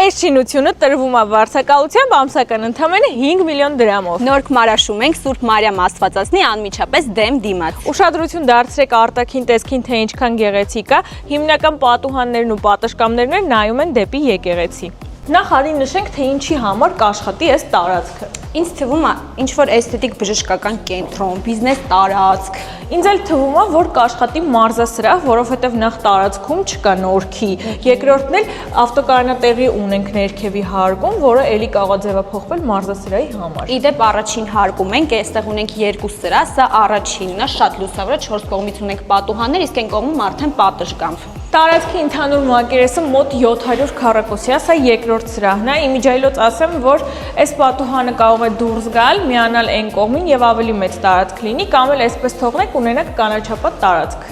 Այս շինությունը տրվում է վարձակալությամբ ամսական ընդամենը 5 միլիոն դրամով։ Նորք մարաշում ենք Սուրբ Մարիամ Աստվածածնի անմիջապես դեմ դիմաց։ Ուշադրություն դարձրեք արտաքին տեսքին, թե ինչքան գեղեցիկ է, հիմնական պատուհաններն ու պատշգամբներն նայում են դեպի եկեղեցի։ Նախ արի նշենք, թե ինչի համար կաշխատի այս տարածքը։ Ինձ թվում է, ինչ որ էսթետիկ բժշկական կենտրոն, բիզնես տարածք։ Ինձ էլ թվում է, որ կաշխատի մարզասրահ, որովհետև նախ տարածքում չկա նորքի, երկրորդն էլ ավտոկայանատեղի ունենք ներքևի հարկում, որը էլի կարող է ձևափոխվել մարզասրահի համար։ Իդեպ առաջին հարկում ենք, այստեղ ունենք 2 սրահ, սա առաջինն է, շատ լուսավոր է, 4 կողմից ունենք պատուհաններ, իսկ այն կողմում արդեն պատշգամբ։ Տարածքի ընդհանուր մակերեսը մոտ 700 քառակուսի է, սա երկրորդ սրահն է, իմիջայլոց ասեմ, որ այս պատուհանը կարող է դուրս գալ, միանալ այն կողմին եւ ավելի մեծ տարածք լինի, կամ էլ այսպես թողնենք ունենanak կանաչապատ տարածք։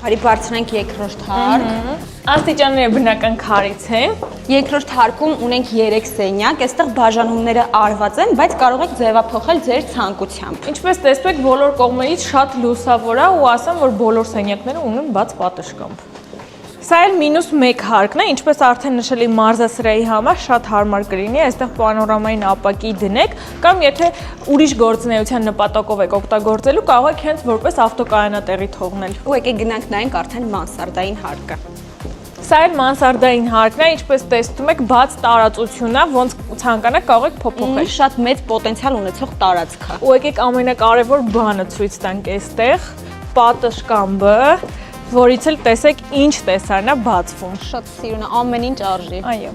Արի բարձրանք երկրորդ հարկ։ Աստիճանները բնական քարից են։ Երկրորդ հարկում ունենք 3 սենյակ, այստեղ բաժանումները արված են, բայց կարող եք ձևափոխել ձեր ցանկությամբ։ Ինչպես տեսնում եք, բոլոր կողմերից շատ լուսավոր է ու ասեմ, որ բոլոր սենյակները ունեն բաց պատշգամբ։ Սա էլ -1 հարկն է, ինչպես արդեն նշելի մարզասրահի համար շատ հարմար կլինի, այստեղ պանորամային ապակի դնեք, կամ եթե ուրիշ գործունեության նպատակով եք օգտագործելու, կարող եք հենց որպես ավտոկայանատեղի թողնել։ Ու եկեք գնանք նայենք արդեն մանսարդային հարկը։ Սա էլ մանսարդային հարկն է, ինչպես տեսնում եք, բաց տարածություն է, ոնց ցանկանաք կարող եք փոփոխել։ Շատ մեծ պոտենցիալ ունեցող տարածք է։ Ու եկեք ամենակարևոր բանը ցույց տանք այստեղ՝ պատշգամբը, որից էլ տեսեք ինչ տեսարն է բացվում։ Շատ սիրուն է, ամեն ինչ արժի։ Այո։